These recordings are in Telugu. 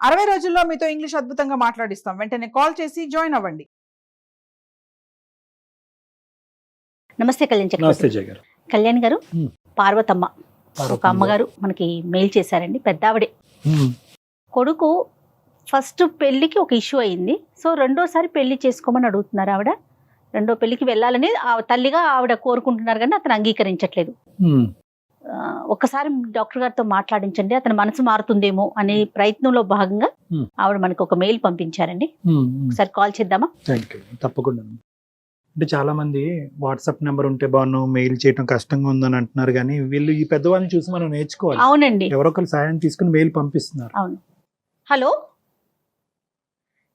60 రోజుల్లో మీతో ఇంగ్లీష్ అద్భుతంగా మాట్లాడిస్తాం. వెంటనే కాల్ చేసి జాయిన్ అవ్వండి. నమస్తే కళ్యాణ్ చక్రవర్తి. నమస్తే జయ గారు. కళ్యాణ్ గారు, పార్వతమ్మ ఒక అమ్మగారు మనకి మెయిల్ చేశారండి. పెద్ద ఆవిడే. కొడుకు ఫస్ట్ పెళ్లికి ఒక ఇష్యూ అయింది. సో రెండోసారి పెళ్లి చేసుకోమని అడుగుతున్నారు ఆవిడ. రెండో పెళ్లికి వెళ్ళాలని తల్లిగా ఆవిడ కోరుకుంటున్నారు, కానీ అతను అంగీకరించట్లేదు. ఒక్కసారి డాక్టర్ గారితో మాట్లాడించండి, అతని మనసు మారుతుందేమో అనే ప్రయత్నంలో భాగంగా ఆవిడ మనకు ఒక మెయిల్ పంపించారండి. ఒకసారి కాల్ చేద్దామా? తప్పకుండా. అంటే చాలా మంది వాట్సాప్ నెంబర్ ఉంటే బాను, మెయిల్ చేయడం కష్టంగా ఉందని అంటున్నారు, కానీ వీళ్ళు ఈ పెద్దవాళ్ళని చూసి మనం నేర్చుకోవాలి. అవునండి, ఎవరొకరు సాయం తీసుకుని మెయిల్ పంపిస్తున్నారు. అవును. హలో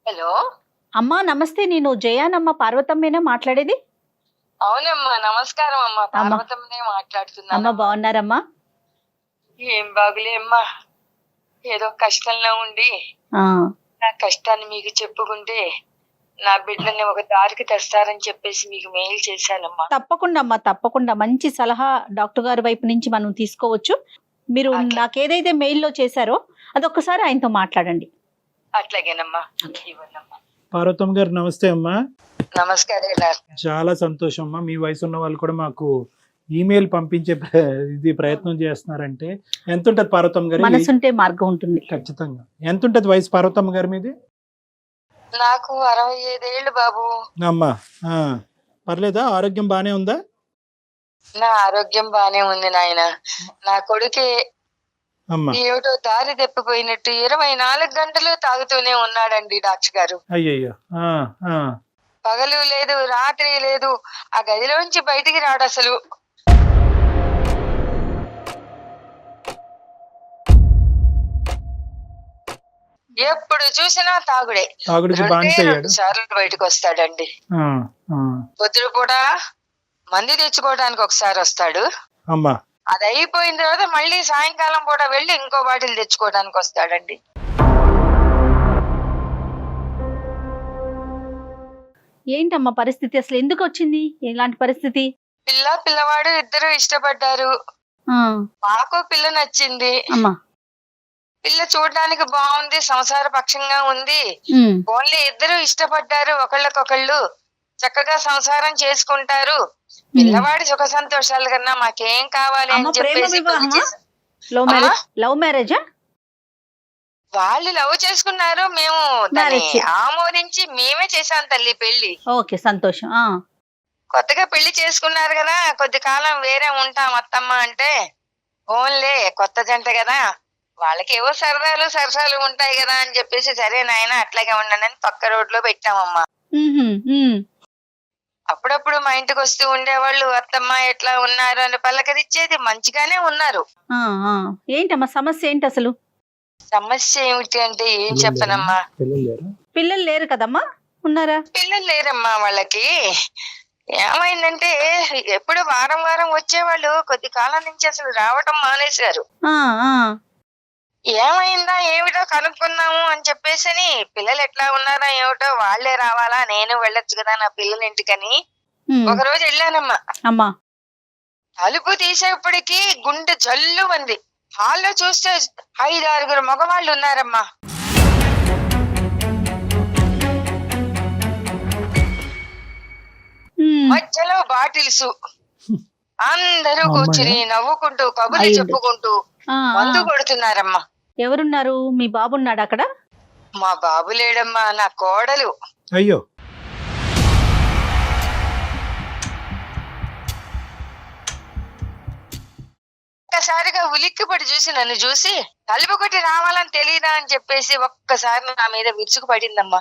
హలో అమ్మా, నమస్తే. నేను జయానమ్మ, పార్వతమ్మేనా మాట్లాడేది? అవునమ్మా, నమస్కారం అమ్మా. పార్వతమ్మనే మాట్లాడుతున్నా. అమ్మ బాగున్నారమ్మా? ఏం బాగులే అమ్మా, ఏదో కష్టంలో ఉండి నా కష్టాన్ని మీకు చెప్పుకుంటే నా బిడ్డని ఒక దారికి తెస్తారని చెప్పేసి మీకు మెయిల్ చేశానమ్మా. తప్పకుండా అమ్మా, తప్పకుండా. మంచి సలహా డాక్టర్ గారి వైపు నుంచి మనం తీసుకోవచ్చు. మీరు నాకు ఏదైతే మెయిల్లో చేశారో అదొక్కసారి ఆయనతో మాట్లాడండి. అట్లాగేనమ్మా, ఇవ్వండమ్మా. పార్వతమ్మ గారు నమస్తే అమ్మా. నమస్కారం. చాలా సంతోషం అమ్మా. మీ వయసు ఉన్న వాళ్ళు కూడా మాకు ఈమెయిల్ పంపించే ప్రయత్నం చేస్తున్నారంటే ఎంత ఉంటది పార్వతమ్మ గారు? మనసుంటే మార్గం ఉంటుంది. ఖచ్చితంగా. ఎంత ఉంటది వయసు పార్వతమ్మ గారి మీది? నాకు 65 ఏళ్ళు బాబు. అమ్మా పర్లేదా? ఆరోగ్యం బానే ఉందా? నా ఆరోగ్యం బానే ఉంది నాయన. నా కొడుకే ఏమిటో దారి తప్పిపోయినట్టు 24 గంటలు తాగుతూనే ఉన్నాడండి డాక్టర్ గారు. అయ్యయ్యో. పగలు లేదు, రాత్రి లేదు, ఆ గదిలోంచి బయటికి రాడు అసలు. ఎప్పుడు చూసినా తాగుడే. 2 సార్లు బయటకు వస్తాడండి. పొద్దున పూట మందు తెచ్చుకోవడానికి ఒకసారి వస్తాడు. అది అయిపోయిన తర్వాత మళ్ళీ సాయంకాలం పూట వెళ్ళి ఇంకో బాటిల్ తెచ్చుకోవడానికి వస్తాడండి. ఏంటమ్మా పరిస్థితి? అసలు ఎందుకు వచ్చింది ఇలాంటి పరిస్థితి? పిల్లవాడు ఇద్దరు ఇష్టపడ్డారు. మాకు పిల్ల నచ్చింది. పిల్ల చూడడానికి బాగుంది, సంసార పక్షంగా ఉంది. ఓన్లీ ఇద్దరు ఇష్టపడ్డారు, ఒకళ్ళకొకళ్ళు చక్కగా సంసారం చేసుకుంటారు. పిల్లవాడి సుఖ సంతోషాల కన్నా మాకేం కావాలి అని చెప్పేసి లవ్ మ్యారేజా? వాళ్ళు లవ్ చేసుకున్నారు, మేము దాన్ని ఆమోదించి మేమే చేశాం తల్లి పెళ్లి. ఓకే, సంతోషం. కొత్తగా పెళ్లి చేసుకున్నారు కదా, కొద్ది కాలం వేరే ఉంటాం అత్తమ్మ అంటే, ఓన్లే కొత్త జంట కదా, వాళ్ళకి ఏవో సరసాలు ఉంటాయి కదా అని చెప్పేసి, సరే నాయన అట్లాగే ఉండండి అని పక్క రోడ్ లో పెట్టామమ్మా. అప్పుడప్పుడు మా ఇంటికి వస్తూ ఉండేవాళ్ళు, అత్తమ్మ ఎట్లా ఉన్నారు అని పలకరిచ్చేది. మంచిగానే ఉన్నారు. ఏంటమ్మా సమస్య ఏంటి అసలు? సమస్య ఏమిటి అంటే ఏం చెప్పనమ్మా. పిల్లలు లేరు కదమ్మా? ఉన్నారా? పిల్లలు లేరమ్మా వాళ్ళకి. ఏమైందంటే ఎప్పుడు వారం వచ్చేవాళ్ళు, కొద్ది కాలం నుంచి అసలు రావటం మానేశారు. ఏమైందా ఏమిటో కనుక్కుందాము అని చెప్పేసి, పిల్లలు ఎట్లా ఉన్నారా ఏమిటో, వాళ్లే రావాలా, నేను వెళ్ళొచ్చు కదా నా పిల్లల ఇంటికని ఒక రోజు వెళ్ళానమ్మా. తలుపు తీసేప్పటికి గుండె జల్లు మంది. హాల్లో చూస్తే 5-6 మగవాళ్ళు ఉన్నారమ్మా. మధ్యలో బాటిల్స్, అందరూ కూర్చుని నవ్వుకుంటూ కబుర్లు చెప్పుకుంటూ మందు కొడుతున్నారమ్మా. ఎవరున్నారు? మీ బాబు ఉన్నాడు అక్కడ? మా బాబు లేడమ్మా, నా కోడలు. అయ్యో. ఒక్కసారిగా ఉలిక్కిపడి చూసి, నన్ను చూసి తలుపు కొట్టి రావాలని తెలియదా అని చెప్పేసి ఒక్కసారి నా మీద విరుచుకు పడిందమ్మా.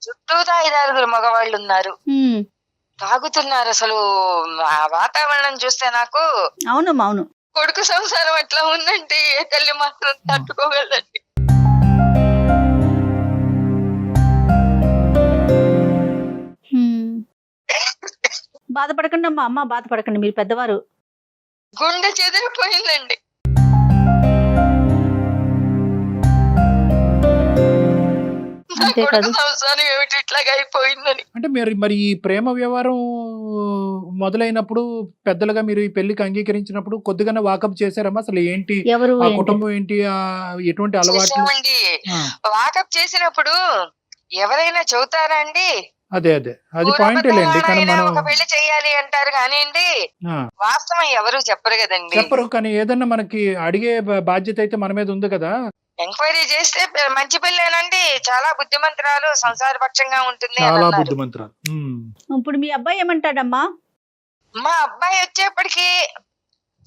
చుట్టూతా 5-6 మగవాళ్ళు ఉన్నారు, తాగుతున్నారు. అసలు ఆ వాతావరణం చూస్తే నాకు అవును కొడుకు సంసారం ఎట్లా ఉందంటే ఏ తల్లి మాత్రం తట్టుకోగలండి. బాధపడకండి అమ్మ, బాధపడకండి, మీరు పెద్దవారు. గుండె చెదిరిపోయిందండి. అంటే మరి ఈ ప్రేమ వ్యవహారం మొదలైనప్పుడు పెద్దలుగా మీరు ఈ పెళ్లికి అంగీకరించినప్పుడు కొద్దిగానే వాకప్ చేశారమ్మా? అసలు ఏంటి ఎవరు ఆ ఏంటి? కుటుంబం ఏంటి, ఎటువంటి అలవాట్లు? చేసామండి. ఆ, వాకప్ చేసినప్పుడు ఎవరైనా చెబుతారా అండి? అదే అది పాయింట్ లేండి. కానీ ఊరబద్దవాడైనా మనం ఒక పెళ్లి చేయాలి అంటారు కానివ్వండి, ఆ, వాస్తవం ఎవరు చెప్పరు కదండి. చెప్పరు. కానీ ఏదన్నా మనకి అడిగే బాధ్యత అయితే మన మీద ఉంది కదా. ఎంక్వైరీ చేస్తే మంచి పెళ్ళేనండి, చాలా బుద్ధిమంతురాలు, సంసారపక్షంగా ఉంటుంది అని చాలా అన్నారు. బుద్ధిమంతురాలు. ఇప్పుడు మీ అబ్బాయి ఏమంటాడమ్మా? మా అబ్బాయి వచ్చేప్పటికి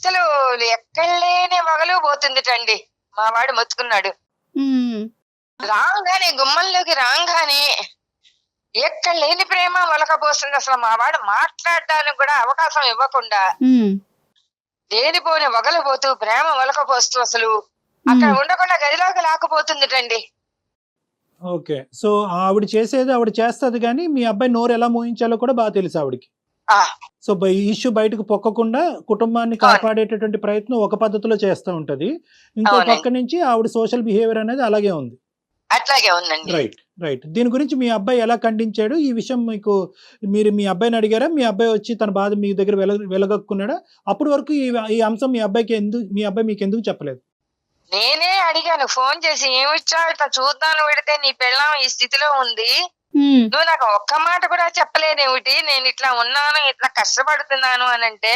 అసలు ఎక్కడ లేని వగలు పోతుందిటండి. మా వాడు మొత్తుకున్నాడు. ఉమ్, రాగానే గుమ్మంలోకి రాగానే ఎక్కడ లేని ప్రేమ వలకపోస్తుంది. అసలు మా వాడు మాట్లాడడానికి కూడా అవకాశం ఇవ్వకుండా ఉమ్, లేనిపోని వగలపోతూ ప్రేమ వలకపోస్తూ అసలు అక్కడ ఉండకుండా గదిలోకి లాక్కుపోతుందిటండి. ఓకే. సో ఆవిడ చేసేది ఆవిడ చేస్తది, కానీ మీ అబ్బాయి నోరు ఎలా మోయించాలో కూడా బాగా తెలుసు ఆవిడకి. ఆ, సో ఈ ఇష్యూ బయటకు పొక్కకుండా కుటుంబాన్ని కాపాడేటటువంటి ప్రయత్నం ఒక పద్ధతిలో చేస్తూ ఉంటది. ఇంకో అవునండి. పక్క నుంచి ఆవిడ సోషల్ బిహేవియర్ అనేది అలాగే ఉంది. అట్లాగే ఉందండి. రైట్. దీని గురించి మీ అబ్బాయి ఎలా ఖండించాడు? ఈ విషయం మీకు మీరు మీ అబ్బాయిని అడిగారా? మీ అబ్బాయి వచ్చి తన బాధ మీ దగ్గర వెలగక్కున్నాడా? అప్పటి వరకు ఈ అంశం మీ అబ్బాయి మీకు ఎందుకు చెప్పలేదు? నేనే అడిగాను ఫోన్ చేసి, ఏమిచ్చా ఇట్లా చూద్దాను పెడితే నీ పెళ్ళాం ఈ స్థితిలో ఉంది, ఉమ్, నువ్వు నాకు ఒక్క మాట కూడా చెప్పలేదేమిటి, నేను ఇట్లా ఉన్నాను ఇట్లా కష్టపడుతున్నాను అని అంటే,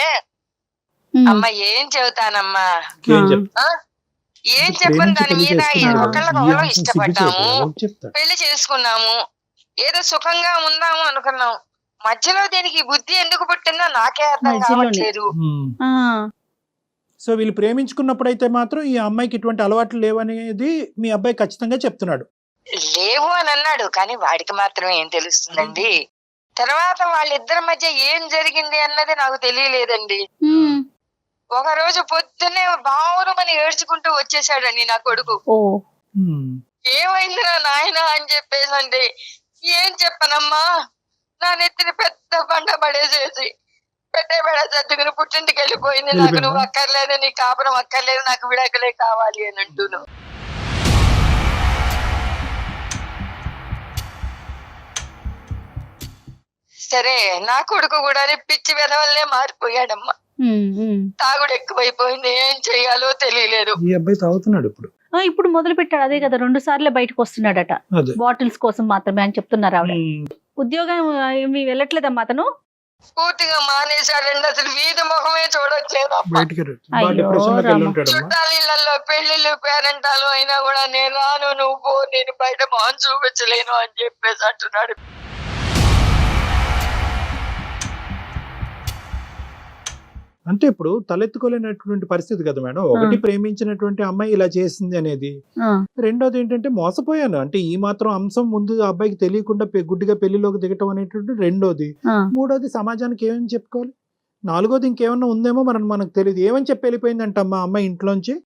ఉమ్, అమ్మ ఏం చెబుతానమ్మా, ఏం చెప్తా? ఏం చెప్పను దాని మీద. ఒకళ్ళకొకళ్ళు ఇష్టపడ్డాము, చెప్తా. పెళ్లి చేసుకున్నాము, ఏదో సుఖంగా ఉందాము అనుకున్నాం. మధ్యలో దీనికి బుద్ధి ఎందుకు పుట్టిందో నాకే అర్థం మధ్యలోనే. కావట్లేదు. ఆ, సో వీళ్ళు ప్రేమించుకున్నప్పుడు అయితే మాత్రం ఈ అమ్మాయికి ఇటువంటి అలవాట్లు లేవనేది మీ అబ్బాయి ఖచ్చితంగా చెప్తున్నాడు. లేవు అని అన్నాడు, కానీ వాడికి మాత్రం ఏం తెలుస్తుందండి. తర్వాత వాళ్ళిద్దరి మధ్య ఏం జరిగింది అన్నది నాకు తెలియలేదండి. ఉమ్, ఒక రోజు పొద్దున్నే బావురమని ఏడ్చుకుంటూ వచ్చేసాడండి నా కొడుకు. ఓ, ఏమైందిరా నాయన అని చెప్పేసండి, ఏం చెప్పనమ్మా, నా నెత్తిని పెద్ద బండ పడేసేసి పెట్టే బెడ చట్టుకుని పుట్టింటికి వెళ్ళిపోయింది. నాకు నువ్వు అక్కర్లేదు, నీ కాపురం అక్కర్లేదు, నాకు విడాకులే కావాలి అని అంటున్నావు. సరే, నా కొడుకు కూడా పిచ్చి వెధవల్లే మారిపోయాడమ్మా. ఉమ్, ఉమ్. తాగుడు ఎక్కువైపోయింది, ఏం చెయ్యాలో తెలియలేదు. ఈ అబ్బాయి తాగుతున్నాడు ఇప్పుడు. ఆ, ఇప్పుడు మొదలు పెట్టాడు. అదే కదా, 2 సార్లు బయటకు వస్తున్నాడట, అదే. బాటిల్స్ కోసం మాత్రమే అని చెప్తున్నారు ఆవిడ. ఉద్యోగం ఏమి వెళ్ళట్లేదమ్మా అతను? పూర్తిగా మానేశాడండి, అసలు వీధి ముఖమే చూడట్లేదు. బయటికి అయ్యో, డిప్రెషన్లోకి వెళ్ళి ఉంటాడమ్మా. చుట్టాల ఇళ్లలో పెళ్లిళ్ళు పేరెంటాలు అయినా కూడా నేను రాను, నువ్వు పో, నేను బయట మొహం చూపించలేను అని చెప్పేసి అంటున్నాడు. అంటే ఇప్పుడు తలెత్తుకోలేనటువంటి పరిస్థితి కదా మేడం. ఒకటి ప్రేమించినటువంటి అమ్మాయి ఇలా చేసింది అనేది, ఆ, రెండోది ఏంటంటే మోసపోయాను అంటే ఈ మాత్రం అంశం ముందు ఆ అబ్బాయికి తెలియకుండా గుడ్డిగా పెళ్లిలోకి దిగటం అనేటువంటి రెండోది. ఆ. మూడోది సమాజానికి ఏమని చెప్పుకోవాలి? నాలుగోది ఇంకేమన్నా ఉందేమో మనకు తెలియదు. ఏమని చెప్పి వెళ్ళిపోయిందంట అమ్మా అమ్మాయి ఇంట్లోంచి?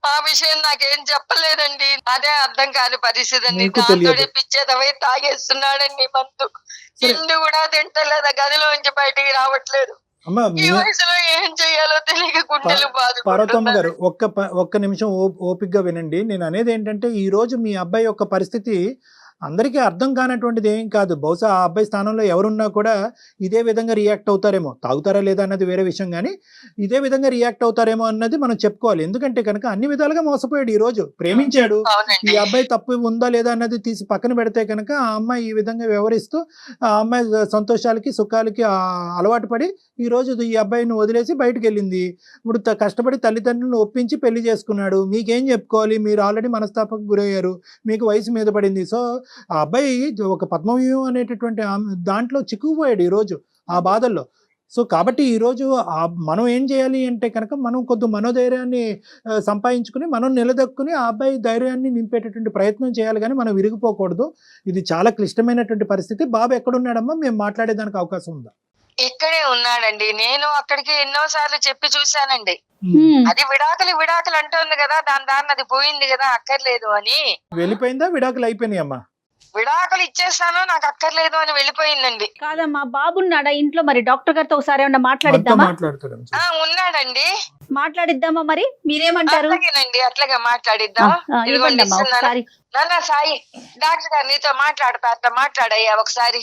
ఆ విషయం నాకేం చెప్పలేదండి, అదే అర్థం కాని పరిస్థితి అండి. నీకు తెలియదు. దాంతో పిచ్చేదవై తాగేస్తున్నాడండి మందు, తిండి కూడా తింటలేదు, గదిలోంచి బయటికి రావట్లేదు. అమ్మా ఈ వయసులో ఏం చెయ్యాలో తెలియక గుండెలు పార్వతమ్మ గారు బాధపడుతున్నారు. ఒక్క నిమిషం ఓపికగా వినండి. నేను అనేది ఏంటంటే ఈ రోజు మీ అబ్బాయి యొక్క పరిస్థితి అందరికీ అర్థం కానటువంటిది ఏం కాదు. బహుశా ఆ అబ్బాయి స్థానంలో ఎవరున్నా కూడా ఇదే విధంగా రియాక్ట్ అవుతారేమో. తాగుతారా లేదా అన్నది వేరే విషయం, కానీ ఇదే విధంగా రియాక్ట్ అవుతారేమో అన్నది మనం చెప్పుకోవాలి. ఎందుకంటే కనుక అన్ని విధాలుగా మోసపోయాడు. ఈ రోజు ప్రేమించాడు, ఈ అవునండి. అబ్బాయి తప్పు ఉందా లేదా అన్నది తీసి పక్కన పెడితే కనుక ఆ అమ్మాయి ఈ విధంగా వ్యవహరిస్తూ ఆ అమ్మాయి సంతోషాలకి సుఖాలకి అలవాటు పడి ఈ రోజు ఈ అబ్బాయిని వదిలేసి బయటకు వెళ్ళింది. ఇప్పుడు కష్టపడి తల్లిదండ్రులను ఒప్పించి పెళ్లి చేసుకున్నాడు. మీకేం చెప్పుకోవాలి? మీరు ఆల్రెడీ మనస్తాపకు గురయ్యారు, మీకు వయసు మీద పడింది. సో ఆ అబ్బాయి ఒక పద్మవ్యూహం అనేటటువంటి దాంట్లో చిక్కుకుపోయాడు ఈరోజు ఆ బాధల్లో. సో కాబట్టి ఈరోజు మనం ఏం చేయాలి అంటే కనుక మనం కొద్ది మనోధైర్యాన్ని సంపాదించుకుని మనం నిలదొక్కుని ఆ అబ్బాయి ధైర్యాన్ని నింపేటటువంటి ప్రయత్నం చేయాలి, కానీ మనం విరిగిపోకూడదు. ఇది చాలా క్లిష్టమైనటువంటి పరిస్థితి. బాబు ఎక్కడున్నాడమ్మా? మేము మాట్లాడేదానికి అవకాశం ఉందా? ఇక్కడే ఉన్నాడండి. నేను అక్కడికి ఎన్నోసార్లు చెప్పి చూశానండి. ఉమ్, అది విడాకులు అంటోంది కదా, దాని అది పోయింది కదా, అక్కర్లేదు అని. వెళ్ళిపోయిందా? విడాకులు అయిపోయినాయి అమ్మా? విడాకులు ఇచ్చేస్తాను, నాకు అక్కర్లేదు అని వెళ్ళిపోయిందండి. కాదమ్మా, బాబున్నాడా ఇంట్లో? మరి డాక్టర్ గారితో ఒకసారి ఏమన్నా మనతో మాట్లాడిద్దామా? మాట్లాడతాడు. ఉన్నాడండి. మాట్లాడిద్దామా? మరి మీరేమంటారు? అట్లాగేనండి, అట్లాగే మాట్లాడిద్దాం. ఇదిగోండి ఇవ్వండమ్మా ఇస్తున్నాను. ఒకసారి. నాన్న సాయి, డాక్టర్ గారు నీతో మాట్లాడతా, అట్లా మాట్లాడయ్యా ఒకసారి.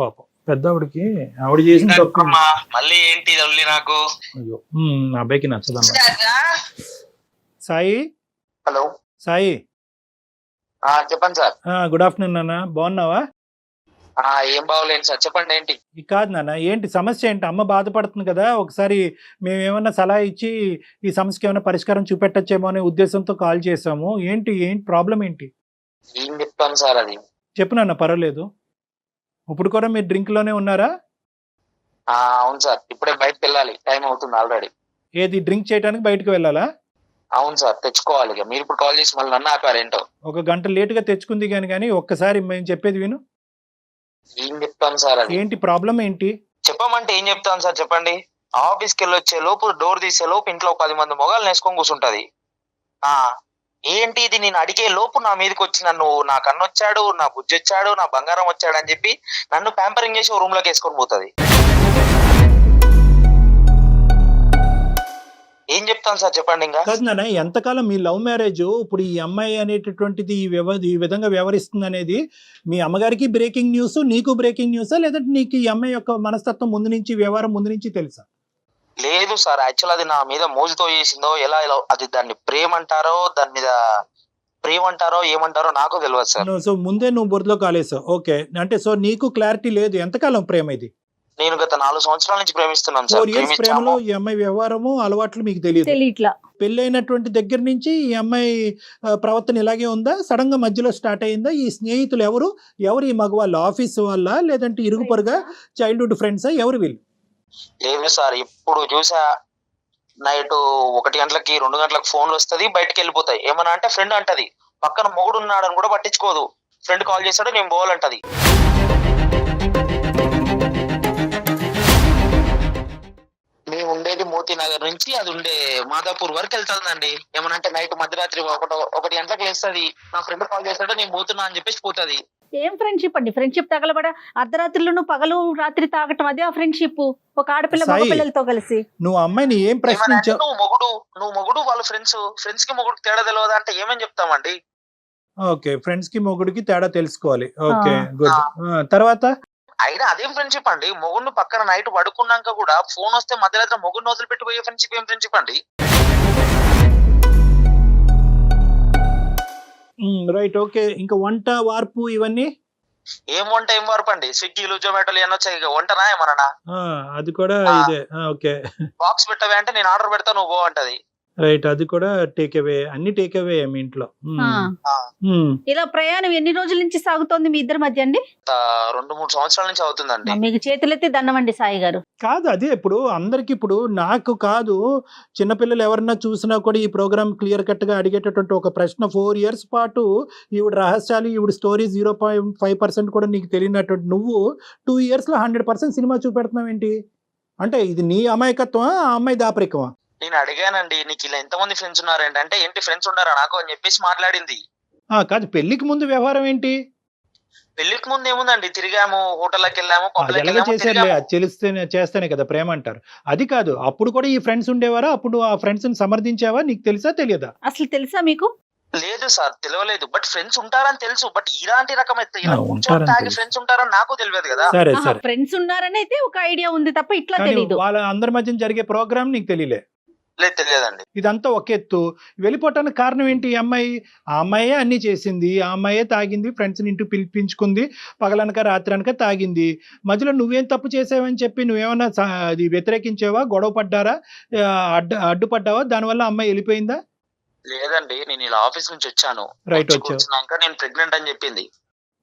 పాపం పెద్దవాడికి ఆవిడ చేసిన తప్పు. అమ్మా, మళ్ళీ ఏంటి తల్లి నాకు? అయ్యో, నా అబ్బాయికి నచ్చదమ్మా. సాయి, హలో, సాయి, చెప్పండి సార్. గుడ్ ఆఫ్టర్నూన్ నాన్న, బాగున్నావా? ఏం బాగోలేను సార్, చెప్పండి ఏంటి? కాదు నాన్న, ఏంటి సమస్య ఏంటి? అమ్మ బాధపడుతుంది కదా, ఒకసారి మేము ఏమన్నా సలహా ఇచ్చి ఈ సమస్యకి ఏమైనా పరిష్కారం చూపెట్టచ్చేమో అనే ఉద్దేశంతో కాల్ చేసాము. ఏంటి ప్రాబ్లం ఏంటి? ఏం చెప్తాను సార్ అది? చెప్పు నాన్న, పర్వాలేదు. ఇప్పుడు కూడా మీరు డ్రింక్ లోనే ఉన్నారా? అవును సార్, ఇప్పుడే బయటకు వెళ్ళాలి, టైం అవుతుంది ఆల్రెడీ. ఏది, డ్రింక్ చేయడానికి బయటకు వెళ్ళాలా? అవును సార్, తెచ్చుకోవాలి. ఇక మీరు ఇప్పుడు కాల్ చేసి మళ్ళీ నన్ను ఆపారు ఏంటో. ఒక గంట లేటుగా తెచ్చుకుంది కానీ ఒక్కసారి మేము చెప్పేది విను. ఏం చెప్తాను సార్ అది? ఏంటి ప్రాబ్లం ఏంటి? చెప్పమంటే ఏం చెప్తాను సార్, చెప్పండి. ఆఫీస్కి వెళ్ళి వచ్చే లోపు, డోర్ తీసే లోపు ఇంట్లో 10 మంది మొగాలు నేసుకొని కూర్చుంటది. ఏంటి ఇది, నేను అడిగే లోపు నా మీదకి వచ్చి నన్ను, నా కన్ను వచ్చాడు, నా బుజ్జి వచ్చాడు, నా బంగారం వచ్చాడు అని చెప్పి నన్ను ప్యాంపరింగ్ చేసి రూమ్ లోకి వేసుకొని పోతుంది. ఏం చెప్తాను సార్, చెప్పండి. ఇంకా కాదు నాన్న, ఎంతకాలం మీ లవ్ మ్యారేజ్, ఇప్పుడు ఈ అమ్మాయి అనేటటువంటిది ఈ విధంగా వ్యవహరిస్తుంది అనేది మీ అమ్మగారికి బ్రేకింగ్ న్యూస్, నీకు బ్రేకింగ్ న్యూసా, లేదంటే నీకు ఈ అమ్మాయి యొక్క మనస్తత్వం ముందు నుంచి, వ్యవహారం ముందు నుంచి తెలుసా? లేదు సార్, యాక్చువల్ అది నా మీద మోజుతో చేసిందో, ఎలా అది దాన్ని ప్రేమ అంటారో, దాని మీద ప్రేమ అంటారో ఏమంటారో నాకు తెలియదు సార్. సో ముందే నువ్వు బురదలో కాలేసావు. ఓకే, అంటే సో నీకు క్లారిటీ లేదు ఎంతకాలం ప్రేమ ఇది? నేను గత 4 సంవత్సరాల నుంచి ప్రేమిస్తున్నాను సార్. 4 years ప్రేమలో ఈ అమ్మాయి వ్యవహారము, అలవాట్లు మీకు తెలియదు. పెళ్ళైనటువంటి దగ్గర నుంచి ఈ అమ్మాయి ప్రవర్తన ఇలాగే ఉందా? సడన్ గా మధ్యలో స్టార్ట్ అయిందా? ఈ స్నేహితులు ఎవరు ఈ మగవాళ్ళు? ఆఫీస్ వాళ్ళ, లేదంటే ఇరుగు పొరుగా, చైల్డ్హుడ్ ఫ్రెండ్సా, ఎవరు వీళ్ళు? లేదు సార్, ఇప్పుడు చూసా నైట్ 1 గంటలకి 2 గంటలకు ఫోన్లు వస్తుంది, బయటకు వెళ్ళిపోతాయి. ఏమన్నా అంటే ఫ్రెండ్ అంటది, పక్కన మొగుడు ఉన్నాడని కూడా పట్టించుకోదు. ఫ్రెండ్ కాల్ చేస్తాడు, నేను పోవాలంటది. మేము ఉండేది మోతీనగర్ నుంచి అది ఉండే మాదాపూర్ వరకు వెళ్తుందండి. ఏమనంటే నైట్ మధ్యరాత్రి 1 గంటలకు వేస్తుంది, నా ఫ్రెండ్ కాల్ చేస్తాడు, నేను పోతున్నా అని చెప్పేసి పోతుంది. ఏం ఫ్రెండ్షిప్ అండి? ఫ్రెండ్షిప్ తగలబడ అర్ధరాత్రిలో పగలు రాత్రి తాగటం, అదే ఆ ఫ్రెండ్షిప్? ఒక ఆడపిల్ల మగ పిల్లలతో కలిసి నువ్వు అమ్మాయిని ఏం ప్రశ్నించావు? నువ్వు మొగుడు వాళ్ళ ఫ్రెండ్స్ కి మొగుడు తేడా తెలియదా అంటే ఏమని చెప్తామండి? ఓకే, ఫ్రెండ్స్ కి మొగుడికి తేడా తెలుసుకోవాలి. Okay, good. తర్వాత అయినా అదేం ఫ్రెండ్షిప్ అండి? మొగుడిని పక్కన నైట్ పడుకున్నాక కూడా ఫోన్ వస్తే మధ్యరాత్రి మొగుడిని వదిలిపెట్టిపోయే ఫ్రెండ్షిప్ ఏం ఫ్రెండ్షిప్ అండి? Right, okay. ఇంకా వంట వార్పు ఇవన్నీ ఏం వంట ఏం వార్పు అండి? స్విగ్గీలు జొమాటోలు ఏమన్నా వచ్చాయి, ఇక వంటనా ఏమన్నా? అది కూడా ఇదే. ఓకే, బాక్స్ పెట్టవే అంటే నేను ఆర్డర్ పెడతా, నువ్వు పో అంటది. రైట్, అది కూడా టేక్ అవే, అన్ని టేక్ అవే మీ ఇంట్లో. ఇలా ప్రయాణం ఎన్ని రోజుల నుంచి సాగుతోంది మీ ఇద్దరి మధ్య అండి? 2-3 సంవత్సరాల నుంచి అవుతుందండి. మీకు చేతులెత్తి దండమండి సాయి గారు. కాదు, అదే ఇప్పుడు అందరికి, ఇప్పుడు నాకు కాదు, చిన్నపిల్లలు ఎవరన్నా చూసినా కూడా ఈ ప్రోగ్రామ్ క్లియర్ కట్ గా అడిగేటటువంటి ఒక ప్రశ్న. 4 years పాటు ఈవిడ రహస్యాలు, ఈవిడ స్టోరీ 0.5% కూడా నీకు తెలియనటువంటి నువ్వు 2 years లో 100% సినిమా చూపెడుతున్నావు ఏంటి? అంటే ఇది నీ అమాయకత్వమా, ఆ అమ్మాయి దాపరికమా? నేను అడిగానండి, నీకు ఇలా ఎంతమంది ఫ్రెండ్స్ ఉన్నారండి అంటే, ఏంటి ఫ్రెండ్స్ ఉన్నారా నాకు అని చెప్పేసి మాట్లాడింది. కాదు, పెళ్లికి ముందు వ్యవహారం ఏంటి? పెళ్లికి ముందు ఏముందండి, తిరిగాము, హోటల్కి వెళ్ళాము, చేస్తేనే కదా ప్రేమ అంటారు. అది కాదు, అప్పుడు కూడా ఈ ఫ్రెండ్స్ ఉండేవారా? అప్పుడు ఆ ఫ్రెండ్స్ ని సమర్థించావా? నీకు తెలుసా తెలియదా? అసలు తెలుసా మీకు? లేదు సార్, తెలియలేదు. బట్ ఫ్రెండ్స్ ఉంటారని తెలుసు. బట్ ఇలాంటి రకమైతే ఫ్రెండ్స్ ఉంటారని నాకు తెలియదు కదా. సరే సరే, ఫ్రెండ్స్ ఉన్నారని అయితే ఒక ఐడియా ఉంది తప్ప ఇట్లా తెలియదు. వాళ్ళ అందరి మధ్య జరిగే ప్రోగ్రామ్ నీకు తెలియలే? లేదు, తెలియదండి. ఇదంతా ఒక ఎత్తు. వెళ్ళిపోవటానికి కారణం ఏంటి? ఆ అమ్మాయే అన్ని చేసింది, ఆ అమ్మాయే తాగింది, ఫ్రెండ్స్ ని ఇంటికి పిలిపించుకుంది, పగలనక రాత్రి అనక తాగింది. మధ్యలో నువ్వేం తప్పు చేసావని చెప్పి నువ్వేమన్నా అది వ్యతిరేకించావా? గొడవ పడ్డారా? అడ్డుపడ్డావా? దానివల్ల అమ్మాయి వెళ్ళిపోయిందా? లేదండి, నేను ఇలా ఆఫీస్ నుంచి వచ్చాను. రైట్, వచ్చాక నేను ప్రెగ్నెంట్ అని చెప్పింది.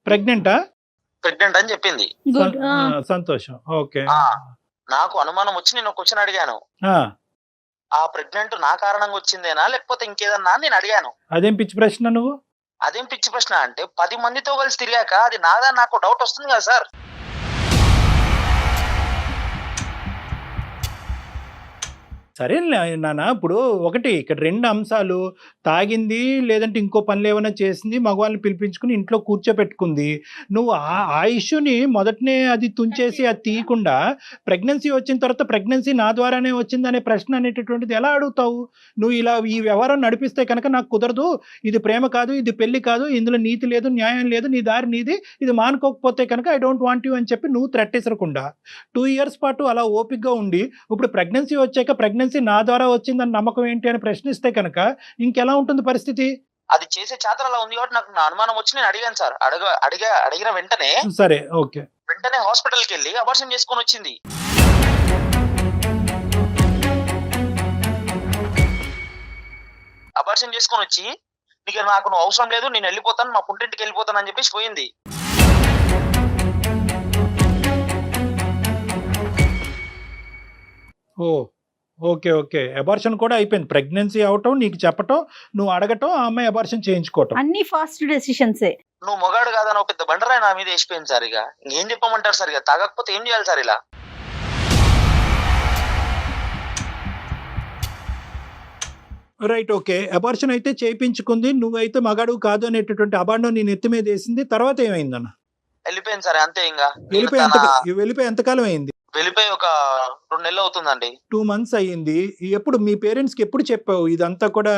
ప్రెగ్నెంటా? ప్రెగ్నెంట్ అని చెప్పింది. సంతోషం. ఓకే, నాకు అనుమానం వచ్చి నేను ఒక క్వశ్చన్ అడిగాను, ఆ ప్రెగ్నెంట్ నా కారణంగా వచ్చిందేనా లేకపోతే ఇంకేదన్నా నేను అడిగాను. అదేం పిచ్చి ప్రశ్న నువ్వు? అదేం పిచ్చి ప్రశ్న అంటే, 10 మందితో కలిసి తిరిగాక అది నాదా నాకు డౌట్ వస్తుంది కదా సార్. సరే నాన్న, ఇప్పుడు ఒకటి ఇక్కడ 2 అంశాలు, తాగింది లేదంటే ఇంకో పనులు ఏమైనా చేసింది, మగవాళ్ళని పిలిపించుకుని ఇంట్లో కూర్చోపెట్టుకుంది. నువ్వు ఆ ఇష్యూని మొదటనే అది తుంచేసి అది తీయకుండా ప్రెగ్నెన్సీ వచ్చిన తర్వాత ప్రెగ్నెన్సీ నా ద్వారానే వచ్చిందనే ప్రశ్న అనేటటువంటిది ఎలా అడుగుతావు? నువ్వు ఇలా ఈ వ్యవహారం నడిపిస్తే కనుక నాకు కుదరదు, ఇది ప్రేమ కాదు, ఇది పెళ్లి కాదు, ఇందులో నీతి లేదు, న్యాయం లేదు, నీ దారి నీది, ఇది మానుకోకపోతే కనుక ఐ డోంట్ వాంట్ యూ అని చెప్పి నువ్వు త్రెట్టేసరకుండా 2 ఇయర్స్ పాటు అలా ఓపికగా ఉండి ఇప్పుడు ప్రెగ్నెన్సీ వచ్చాక ప్రెగ్నెన్సీ నా ద్వారా వచ్చిందని నమ్మకం ఏంటి అని ప్రశ్నిస్తే కనుక ఇంకెలా ఉంటుంది పరిస్థితి? అది చేసే చేతలు అలా ఉంది కాబట్టి నాకు నా అనుమానం వచ్చి నేను అడిగాను సార్. అడిగిన వెంటనే సరే, ఓకే, వెంటనే హాస్పిటల్కి వెళ్ళి అబార్షన్ చేసుకొని వచ్చింది. అబార్షన్ చేసుకొని వచ్చి నాకు నువ్వు అవసరం లేదు, నేను వెళ్ళిపోతాను, మా పుట్టింటికి వెళ్ళిపోతాను అని చెప్పేసి పోయింది. ఓ ఓకే, ఓకే, అబార్షన్ కూడా అయిపోయింది. ప్రెగ్నెన్సీ అవటం, నీకు చెప్పటం, నువ్వు అడగటం, ఆ అమ్మాయి అబార్షన్ చేయించుకోవటం, అన్ని ఫాస్ట్ డెసిషన్సే. నువ్వు మొగాడు కాదని ఒక పెద్ద బండరాయి నా మీద వేసిపోయింది సార్. ఇక ఇంకేం చెప్పమంటారు సార్? ఇక తాగకపోతే ఏం చేయాలి సార్? ఇలా రైట్, ఓకే, అబార్షన్ అయితే చేయించుకుంది, నువ్వైతే మగాడు కాదు అనేటటువంటి అబాండం నీ నెత్తి మీద వేసింది. తర్వాత ఏమైందన్న? వెళ్ళిపోయింది సార్, అంతే. ఇంకా వెళ్ళిపోయి ఎంతకాలం అయింది? వెళ్ళిపోయి ఒక 2 నెలలు అవుతుందండి. 2 months అయ్యింది. ఎప్పుడు మీ పేరెంట్స్కి ఎప్పుడు చెప్పావు ఇదంతా కూడా,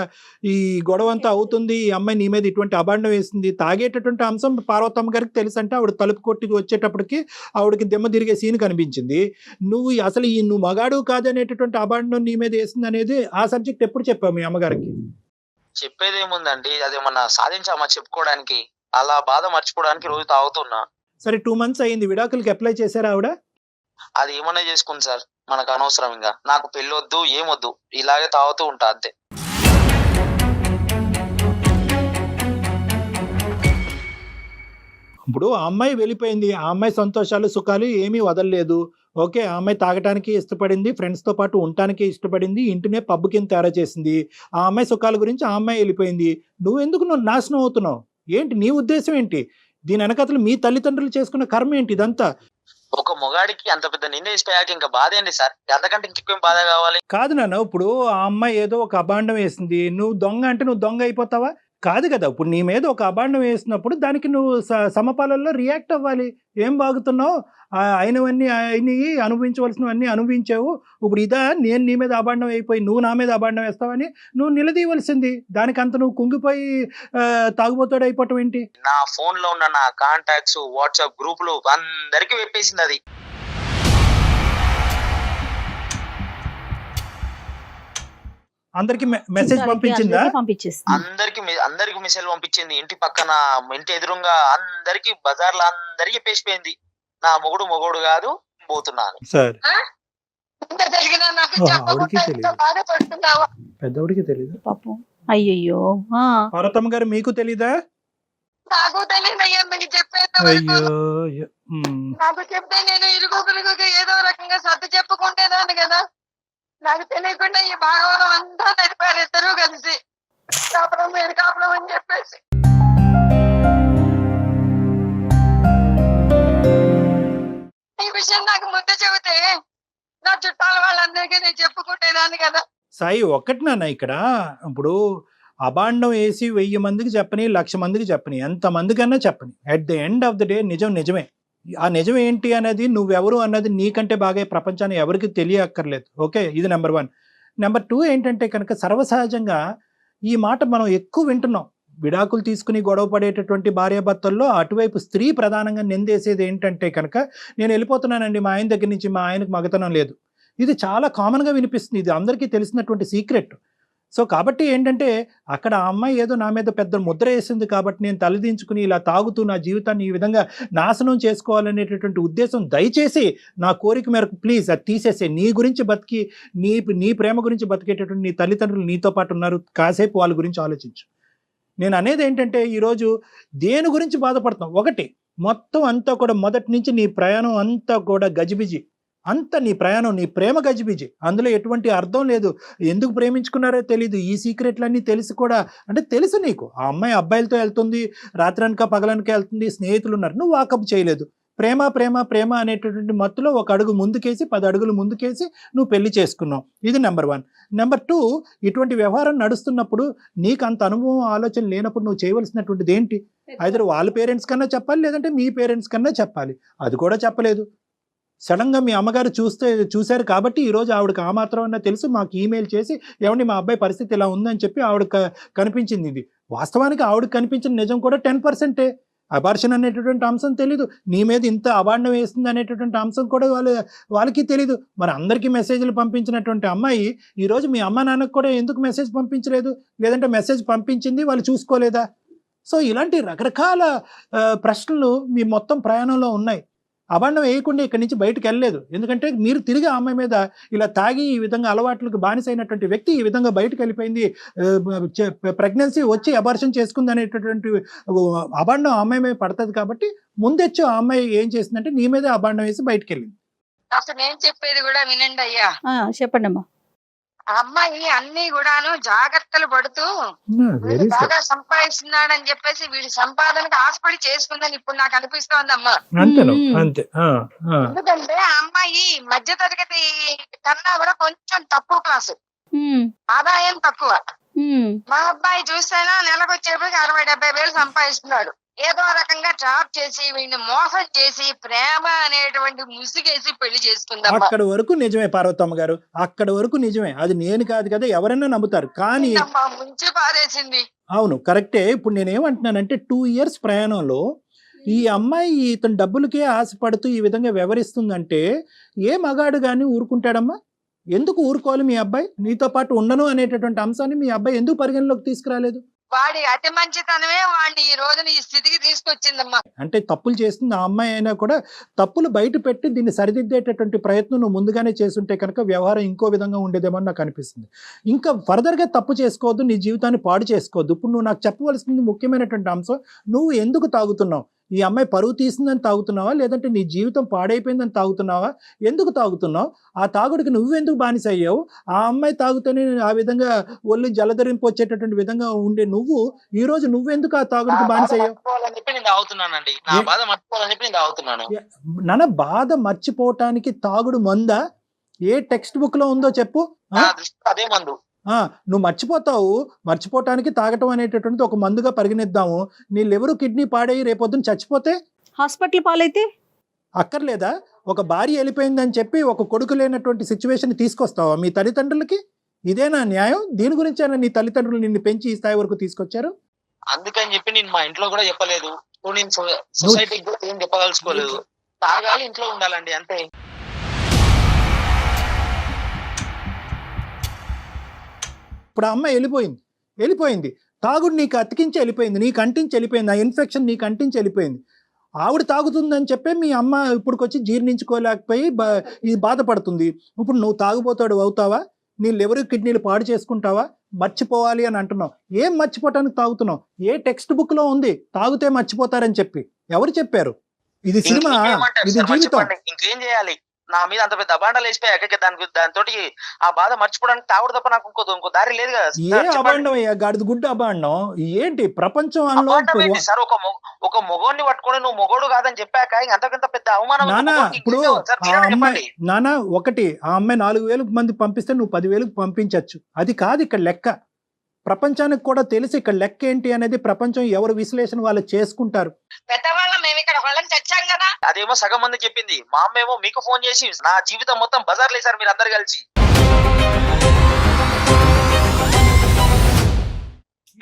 ఈ గొడవ అంతా అవుతుంది, ఈ అమ్మాయి నీ మీద ఇటువంటి అబాండం వేసింది? తాగేటటువంటి అంశం పార్వతమ్మ గారికి తెలుసు అంటే ఆవిడ తలుపు కొట్టి వచ్చేటప్పటికి ఆవిడకి దెమ్మ తిరిగే సీన్ కనిపించింది. నువ్వు అసలు నువ్వు మగాడు కాదనేటటువంటి అబాండం నీ మీద వేసింది అనేది ఆ సబ్జెక్ట్ ఎప్పుడు చెప్పావు మీ అమ్మగారికి? చెప్పేది ఏముందండి, అదేమన్నా సాధించామా చెప్పుకోవడానికి? అలా బాధ మర్చిపోవడానికి రోజు తాగుతున్నా. సరే, 2 months అయ్యింది, విడాకులకి అప్లై చేశారా ఆవిడ? అది ఏమన్నా చేసుకుంది సార్, మనకు అనవసరం. ఇంకా నాకు పెళ్ళి వద్దు, ఏమొద్దు, ఇలాగే తాగుతూ ఉంటా అంతే. ఇప్పుడు ఆ అమ్మాయి వెళ్ళిపోయింది, ఆ అమ్మాయి సంతోషాలు సుఖాలు ఏమీ వదలలేదు. ఓకే, ఆ అమ్మాయి తాగటానికి ఇష్టపడింది, ఫ్రెండ్స్తో పాటు ఉండటానికి ఇష్టపడింది, ఇంటినే పబ్ కింద తయారు చేసింది. ఆ అమ్మాయి సుఖాల గురించి ఆ అమ్మాయి వెళ్ళిపోయింది. నువ్వు నాశనం అవుతున్నావు ఏంటి? నీ ఉద్దేశం ఏంటి? దీని వెనకతలు మీ తల్లిదండ్రులు చేసుకున్న కర్మ ఏంటి ఇదంతా? ఒక మొగాడికి అంత పెద్ద నింద వేసిపోయాక ఇంకా బాధ ఏంటి సార్? అంతకంటే ఇంకెక్కువ బాధ కావాలి? కాదు నాన్న, ఇప్పుడు ఆ అమ్మాయి ఏదో ఒక అబాండం వేసింది, నువ్వు దొంగ అంటే నువ్వు దొంగ అయిపోతావా? కాదు కదా. ఇప్పుడు నీ మీద ఒక అబాండం వేసినప్పుడు దానికి నువ్వు సమపాలల్లో రియాక్ట్ అవ్వాలి. ఏం బాగుతున్నావు, అయినవన్నీ అయినవి, అనుభవించవలసినవన్నీ అనుభవించావు, ఇప్పుడు ఇదా నేను నీ మీద అబాండం అయిపోయి నువ్వు నా మీద అబాండం వేస్తావని నువ్వు నిలదీయవలసింది. దానికంత నువ్వు కుంగిపోయి తాగుబోతాడు అయిపోవటం ఏంటి? నా ఫోన్ లో ఉన్న నా కాంటాక్ట్స్, వాట్సాప్ గ్రూపులు అందరికి వెప్పేసింది. అది అందరికి మెసేజ్ పంపించిందా? అందరికి మెసేజ్ పంపించింది. ఇంటి పక్కన, ఇంటి ఎదురుగా అందరికి, బజార్లో అందరికి పేసిపోయింది, నా మొగుడు కాదు, పోతున్నాను. పెద్దవాడికి తెలియదు పాపం. అయ్యో, పార్వతమ్మ గారు మీకు తెలీదా? నాకు తెలియదు అయ్యా, మీకు చెప్పేది. అయ్యో, నాకు చెప్తే నేను ఇరుగు పొరుగుగా ఏదో రకంగా సర్ది చెప్పుకుంటేదాన్ని కదా. నాకు తెలియకుండా ఈ భాగవతం అంతా నడిపారు ఇద్దరు కలిసి, కాపురం మీరు కాపురం అని చెప్పేసి. ఈ విషయం నాకు ముందు చెబితే నా చుట్టాల వాళ్ళందరికీ నేను చెప్పుకుంటేదాన్ని కదా. సాయి, ఒక్కటి నాన్న, ఇక్కడ ఇప్పుడు అబాండం వేసి 1000 మందికి చెప్పని, 1,00,000 మందికి చెప్పని, ఎంతమందికన్నా చెప్పని, at the end of the day నిజమే. ఆ నిజం ఏంటి అనేది, నువ్వెవరు అన్నది నీకంటే బాగా ప్రపంచాన్ని ఎవరికి తెలియక్కర్లేదు. ఓకే, ఇది నెంబర్ 1. నెంబర్ 2 ఏంటంటే కనుక, సర్వసహజంగా ఈ మాట మనం ఎక్కువ వింటున్నాం. విడాకులు తీసుకుని గొడవ పడేటటువంటి భార్యాభర్తల్లో అటువైపు స్త్రీ ప్రధానంగా నిందేసేది ఏంటంటే కనుక, నేను వెళ్ళిపోతున్నానండి మా ఆయన దగ్గర నుంచి, మా ఆయనకు మగతనం లేదు. ఇది చాలా కామన్గా వినిపిస్తుంది, ఇది అందరికీ తెలిసినటువంటి సీక్రెట్. సో కాబట్టి ఏంటంటే, అక్కడ ఆ అమ్మాయి ఏదో నా మీద పెద్ద ముద్ర వేసింది కాబట్టి నేను తలదించుకుని ఇలా తాగుతూ నా జీవితాన్ని ఈ విధంగా నాశనం చేసుకోవాలనేటటువంటి ఉద్దేశం, దయచేసి నా కోరిక మేరకు ప్లీజ్ అది తీసేసే. నీ గురించి బతికి, నీ ప్రేమ గురించి బతికేటటువంటి నీ తల్లిదండ్రులు నీతో పాటు ఉన్నారు, కాసేపు వాళ్ళ గురించి ఆలోచించు. నేను అనేది ఏంటంటే, ఈరోజు దేని గురించి బాధపడతాం? ఒకటి, మొత్తం అంతా కూడా మొదటి నుంచి నీ ప్రయాణం అంతా కూడా గజిబిజి, అంత నీ ప్రయాణం, నీ ప్రేమ గజిబిజి, అందులో ఎటువంటి అర్థం లేదు. ఎందుకు ప్రేమించుకున్నారో తెలీదు, ఈ సీక్రెట్లన్నీ తెలిసి కూడా, అంటే తెలుసు నీకు ఆ అమ్మాయి అబ్బాయిలతో వెళ్తుంది, రాత్రనక పగలనక వెళ్తుంది, స్నేహితులు ఉన్నారు, నువ్వు వాకప్ చేయలేదు. ప్రేమ ప్రేమ ప్రేమ అనేటటువంటి మత్తులో ఒక అడుగు ముందుకేసి 10 అడుగులు ముందుకేసి నువ్వు పెళ్లి చేసుకున్నావు. ఇది నెంబర్ 1. నెంబర్ 2, ఇటువంటి వ్యవహారం నడుస్తున్నప్పుడు నీకు అంత అనుభవం ఆలోచన లేనప్పుడు నువ్వు చేయవలసినటువంటిది ఏంటి? ఐదర్ వాళ్ళ పేరెంట్స్ కన్నా చెప్పాలి, లేదంటే మీ పేరెంట్స్ కన్నా చెప్పాలి. అది కూడా చెప్పలేదు. సడన్గా మీ అమ్మగారు చూశారు కాబట్టి ఈరోజు ఆవిడకి ఆ మాత్రం అన్నా తెలుసు, మాకు ఈమెయిల్ చేసి ఏమండి మా అబ్బాయి పరిస్థితి ఇలా ఉందని చెప్పి ఆవిడ కనిపించింది. ఇది వాస్తవానికి ఆవిడకి కనిపించిన నిజం కూడా 10%. అబార్షన్ అనేటటువంటి అంశం తెలీదు, నీ మీద ఇంత అబాండం వేస్తుంది అనేటటువంటి అంశం కూడా వాళ్ళకి తెలీదు. మరి అందరికీ మెసేజ్లు పంపించినటువంటి అమ్మాయి ఈరోజు మీ అమ్మ నాన్నకు కూడా ఎందుకు మెసేజ్ పంపించలేదు? లేదంటే మెసేజ్ పంపించింది వాళ్ళు చూసుకోలేదా? సో ఇలాంటి రకరకాల ప్రశ్నలు మీ మొత్తం ప్రయాణంలో ఉన్నాయి. అబాండం వేయకుండా ఇక్కడి నుంచి బయటకు వెళ్ళలేదు. ఎందుకంటే మీరు తిరిగి ఆ అమ్మాయి మీద ఇలా తాగి ఈ విధంగా అలవాట్లకు బానిసైనటువంటి వ్యక్తి ఈ విధంగా బయటకు వెళ్ళిపోయింది, ప్రెగ్నెన్సీ వచ్చి అబార్షన్ చేసుకుంది అనేటటువంటి అబాండం ఆ అమ్మాయి మీద పడుతుంది. కాబట్టి ముందెచ్చు ఆ అమ్మాయి ఏం చేసిందంటే నీ మీదే అబాండం వేసి బయటకు వెళ్ళింది. అసలు నేను చెప్పేది కూడా వినండి అయ్యా. చెప్పండి అమ్మా. ఆ అమ్మాయి అన్ని కూడాను జాగ్రత్తలు పడుతూ వీడు బాగా సంపాదిస్తున్నాడని చెప్పేసి వీడి సంపాదనకు ఆశపడి చేసుకుందని ఇప్పుడు నాకు అనిపిస్తోందమ్మా. ఎందుకంటే ఆ అమ్మాయి మధ్య తరగతి కన్నా కూడా కొంచెం తక్కువ క్లాసు, ఆదాయం తక్కువ. మా అబ్బాయి చూస్తేనా నెలకు వచ్చేప్పటికి 60-70 వేలు సంపాదిస్తున్నాడు. ఏదో రకంగా ట్రాప్ చేసి వీడిని మోసం చేసి ప్రేమ అనేటువంటి ముసుగేసి పెళ్లి చేసుకుందాం. అక్కడ వరకు నిజమే పార్వతమ్మ గారు, అక్కడ వరకు నిజమే. అది నేను కాదు కదా, ఎవరైనా నమ్ముతారు. కానీ ముంచి పారేసింది. అవును కరెక్టే. ఇప్పుడు నేనేమంటున్నానంటే 2 ఇయర్స్ ప్రయాణంలో ఈ అమ్మాయి ఇతను డబ్బులకే ఆశపడుతూ ఈ విధంగా వ్యవహరిస్తుందంటే ఏ మగాడు కానీ ఊరుకుంటాడమ్మా? ఎందుకు ఊరుకోవాలి? మీ అబ్బాయి నీతో పాటు ఉండను అనేటటువంటి అంశాన్ని మీ అబ్బాయి ఎందుకు పరిగణలోకి తీసుకురాలేదు? వాడి అతి మంచితనమే వాడిని ఈ రోజున ఈ స్థితికి తీసుకొచ్చిందమ్మా. అంటే తప్పులు చేస్తుంది ఆ అమ్మాయి అయినా కూడా తప్పులు బయట పెట్టి దీన్ని సరిదిద్దేటటువంటి ప్రయత్నం నువ్వు ముందుగానే చేస్తుంటే కనుక వ్యవహారం ఇంకో విధంగా ఉండేదేమో నాకు అనిపిస్తుంది. ఇంకా ఫర్దర్గా తప్పు చేసుకోవద్దు, నీ జీవితాన్ని పాడు చేసుకోవద్దు. ఇప్పుడు నువ్వు నాకు చెప్పవలసింది ముఖ్యమైనటువంటి అంశం, నువ్వు ఎందుకు తాగుతున్నావు? ఈ అమ్మాయి పరువు తీసిందని తాగుతున్నావా, లేదంటే నీ జీవితం పాడైపోయిందని తాగుతున్నావా? ఎందుకు తాగుతున్నావు? ఆ తాగుడికి నువ్వెందుకు బానిస అయ్యావు? ఆ అమ్మాయి తాగుతూనే ఆ విధంగా ఒళ్ళు జలధరింపు వచ్చేటటువంటి విధంగా ఉండే నువ్వు ఈ రోజు నువ్వెందుకు ఆ తాగుడికి బానిస అయ్యావు? నాన్న, బాధ మర్చిపోవటానికి తాగుడు మందా? ఏ టెక్స్ట్ బుక్ లో ఉందో చెప్పు. అదే మందు. నువ్వు మర్చిపోవటానికి తాగటం అనేటటువంటిది ఒక మందుగా పరిగణిద్దాము. నీ లివరు కిడ్నీ పాడై రేపొద్దున చచ్చిపోతే హాస్పిటల్ పాలైతే అక్కర్లేదా? ఒక భార్య వెళ్ళిపోయిందని చెప్పి ఒక కొడుకు లేనటువంటి సిచ్యువేషన్ తీసుకొస్తావా మీ తల్లిదండ్రులకి? ఇదేనా న్యాయం? దీని గురించేనా నీ తల్లిదండ్రులు నిన్ను పెంచి ఈ స్థాయి వరకు తీసుకొచ్చారు? అందుకని చెప్పి నేను మా ఇంట్లో కూడా చెప్పలేదు, నేను సొసైటీకి కూడా ఏం చెప్పదలుచుకోలేదు. తాగాలి, ఇంట్లో ఉండాలండి, అంతే. ఇప్పుడు ఆ అమ్మాయి వెళ్ళిపోయింది, తాగుడు నీకు అతికించి వెళ్ళిపోయింది, నీకు అంటించి వెళ్ళిపోయింది, ఆ ఇన్ఫెక్షన్ నీకు అంటించి వెళ్ళిపోయింది. ఆవిడ తాగుతుందని చెప్పి మీ అమ్మ ఇప్పుడుకొచ్చి జీర్ణించుకోలేకపోయి ఇది బాధపడుతుంది. ఇప్పుడు నువ్వు తాగుపోతాడు అవుతావా? నీ లివర్ కిడ్నీలు పాడు చేసుకుంటావా? మర్చిపోవాలి అని అంటున్నావు. ఏం మర్చిపోవటానికి తాగుతున్నావు? ఏ టెక్స్ట్ బుక్ లో ఉంది తాగితే మర్చిపోతారని చెప్పి? ఎవరు చెప్పారు? ఇది సినిమా, ఇది జీవితం. ఇంకేం చేయాలి? నా మీద అంత పెద్ద అబాండాలు వేసిపోయాక దాంతో ఆ బాధ మర్చిపోవడానికి తాగుడు తప్ప నాకు ఇంకో దారి లేదు కదా. ఏ అబాండం అయ్యా? గాడిద గుడ్డ అబాండం ఏంటి? ప్రపంచం సార్, ఒక మొగోడిని పట్టుకొని నువ్వు మొగోడు కాదని చెప్పాక అంతకంత పెద్ద అవమానం. ఇప్పుడు నానా ఒకటి, ఆ అమ్మాయి 4,000 మంది పంపిస్తే నువ్వు 10,000 పంపించచ్చు. అది కాదు ఇక్కడ లెక్క. ప్రపంచానికి కూడా తెలిసి ఇక్కడ లెక్క ఏంటి అనేది ప్రపంచం ఎవరు విశ్లేషణ వాళ్ళు చేసుకుంటారు. అదేమో సగం మంది చెప్పింది, మా అమ్మ ఏమో మీకు ఫోన్ చేసి నా జీవితం మొత్తం బజార్ లేసారు మీరు అందరు కలిసి.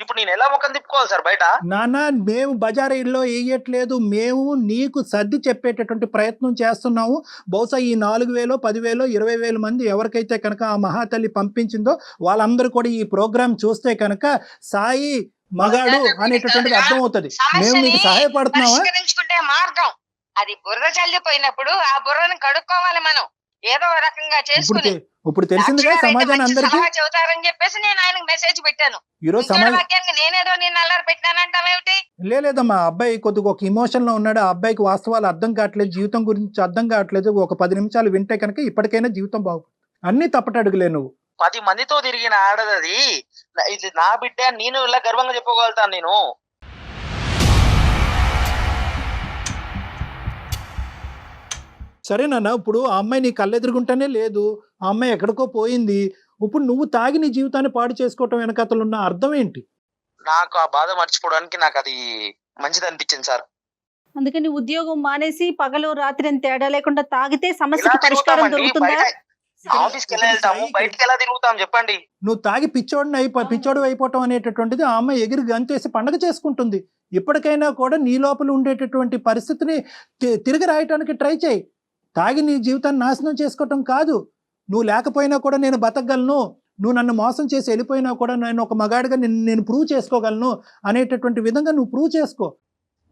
ఇప్పుడు నేను ఎలా ముఖం తిప్పుకోవాలి సార్ బయట? నాన్న, మేము బజారీల్లో వేయట్లేదు, మేము నీకు సర్ది చెప్పేటటువంటి ప్రయత్నం చేస్తున్నాము. బహుశా ఈ 4,000, 10,000, 20,000 మంది ఎవరికైతే కనుక ఆ మహాతల్లి పంపించిందో వాళ్ళందరూ కూడా ఈ ప్రోగ్రామ్ చూస్తే కనుక సాయి మగాడు అనేటటువంటిది అర్థం అవుతుంది. మేము నీకు సహాయపడుతున్నావా? మార్గం అది బుర్ర చల్లిపోయినప్పుడు ఆ బుర్రను కడుక్కోవాలి మనం ఏదో రకంగా చేసుకుని. ఇప్పుడు తెలిసిందిగా సమాజాన్ని అందరికీ చెబుతారని చెప్పేసి నేను ఆయనకు మెసేజ్ పెట్టాను. ఈరోజు నేనేదో నేను అల్లరి పెట్టానంటావేమిటి? లేదమ్మా, అబ్బాయి కొద్దిగా ఒక ఇమోషన్ లో ఉన్నాడు. ఆ అబ్బాయికి వాస్తవాలు అర్థం కావట్లేదు, జీవితం గురించి అర్థం కావట్లేదు. ఒక 10 నిమిషాలు వింటే కనుక ఇప్పటికైనా జీవితం బాగుంటుంది. అన్ని తప్పటడుగులే. నువ్వు 10 మందితో తిరిగిన ఆడదది, ఇది నా బిడ్డ, నేను ఇలా గర్వంగా చెప్పుకోగలుగుతాను. నేను సరేనా? ఇప్పుడు ఆ అమ్మాయి నీ కళ్ళెదురుగుంటానే లేదు, ఆ అమ్మాయి ఎక్కడికో పోయింది. ఇప్పుడు నువ్వు తాగి నీ జీవితాన్ని పాడు చేసుకోవటం వెనకతలు ఉన్న అర్థం ఏంటి? నాకు ఆ బాధ మర్చిపోవడానికి నాకు అది మంచిది అనిపించింది సార్. అందుకని ఉద్యోగం మానేసి పగలు రాత్రి అని తేడా లేకుండా తాగితే సమస్యకి పరిష్కారం దొరుకుతుందా? ఆఫీస్కి ఎలా వెళ్తాము, బయటికి ఎలా తిరుగుతాం చెప్పండి. నువ్వు తాగి పిచ్చోడు అయిపోవటం అనేటటువంటిది ఆ అమ్మాయి ఎగిరి గంతేసి పండగ చేసుకుంటుంది. ఇప్పటికైనా కూడా నీ లోపల ఉండేటటువంటి పరిస్థితిని తిరిగి రాయటానికి ట్రై చేయి. తాగి నీ జీవితాన్ని నాశనం చేసుకోవటం కాదు. నువ్వు లేకపోయినా కూడా నేను బతకగలను, నువ్వు నన్ను మోసం చేసి వెళ్ళిపోయినా కూడా నేను ఒక మగాడిగా నేను ప్రూవ్ చేసుకోగలను అనేటటువంటి విధంగా నువ్వు ప్రూవ్ చేసుకో.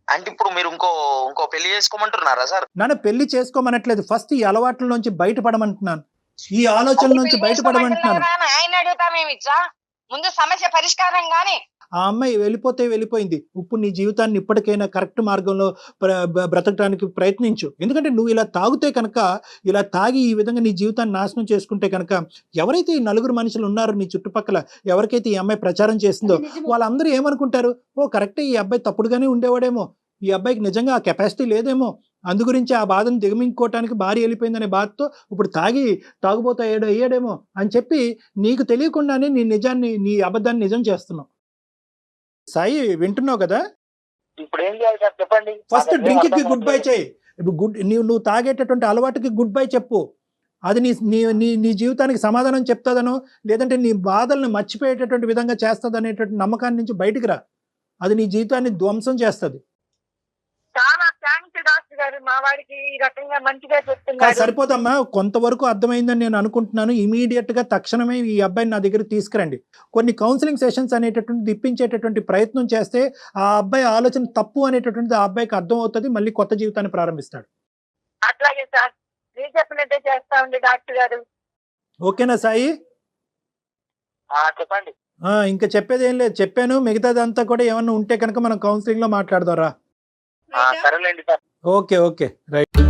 అంటే ఇప్పుడు మీరు ఇంకో పెళ్లి చేసుకోమంటున్నారా సార్? నన్ను పెళ్లి చేసుకోమనట్లేదు, ఫస్ట్ ఈ అలవాట్ల నుంచి బయటపడమంటున్నాను, ఈ ఆలోచన నుంచి బయటపడమంటున్నాను. ఆయన అడుగుతామేమిచ్చా, ముందు సమస్య పరిష్కారం గాని. ఆ అమ్మాయి వెళ్ళిపోయింది. ఇప్పుడు నీ జీవితాన్ని ఇప్పటికైనా కరెక్ట్ మార్గంలో బ్రతకడానికి ప్రయత్నించు. ఎందుకంటే నువ్వు ఇలా తాగితే కనుక, ఇలా తాగి ఈ విధంగా నీ జీవితాన్ని నాశనం చేసుకుంటే కనుక, ఎవరైతే ఈ నలుగురు మనుషులు ఉన్నారో నీ చుట్టుపక్కల, ఎవరికైతే ఈ అమ్మాయి ప్రచారం చేస్తుందో వాళ్ళందరూ ఏమనుకుంటారు, ఓ కరెక్టే ఈ అబ్బాయి తప్పుడుగానే ఉండేవాడేమో, ఈ అబ్బాయికి నిజంగా ఆ కెపాసిటీ లేదేమో, అందు గురించి ఆ బాధను దిగమించుకోవటానికి భార్య వెళ్ళిపోయిందనే బాధతో ఇప్పుడు తాగుబోతా అయ్యాడేమో అని చెప్పి నీకు తెలియకుండానే నీ అబద్ధాన్ని నిజం చేస్తున్నావు. సాయి, వింటున్నావు కదా? ఇప్పుడు ఏం చేయాలి సార్ చెప్పండి. ఫస్ట్ డ్రింక్ కి గుడ్ బై చేయి. నువ్వు తాగేటటువంటి అలవాటుకి గుడ్ బై చెప్పు. అది నీ జీవితానికి సమాధానం చెప్తాదనో, లేదంటే నీ బాధల్ని మర్చిపోయేటటువంటి విధంగా చేస్తుంది అనేటువంటి నమ్మకాన్ని నుంచి బయటికి రా. అది నీ జీవితాన్ని ధ్వంసం చేస్తుంది. చాలా థ్యాంక్స్ డాక్టర్ గారు, మా వాడికి ఈ రకంగా మంచిగా చెప్తున్నారు. సరిపోదమ్మా, కొంతవరకు అర్థమైందని నేను అనుకుంటున్నాను. ఇమీడియట్ గా తక్షణమే ఈ అబ్బాయిని నా దగ్గర తీసుకురండి. కొన్ని కౌన్సిలింగ్ సెషన్స్ అనేటటువంటి ఇప్పించేటటువంటి ప్రయత్నం చేస్తే ఆ అబ్బాయి ఆలోచన తప్పు అనేటటువంటిది ఆ అబ్బాయికి అర్థం అవుతుంది, మళ్ళీ కొత్త జీవితాన్ని ప్రారంభిస్తాడు. అట్లాగే సార్, మీరు చెప్పినట్టే చేస్తా ఉంది డాక్టర్ గారు. ఓకేనా సాయి? చెప్పండి. ఇంకా చెప్పేది ఏం లేదు, చెప్పాను. మిగతాదంతా కూడా ఏమన్నా ఉంటే కనుక మనం కౌన్సిలింగ్ లో మాట్లాడదారా? సరేలేండి సార్. Okay right.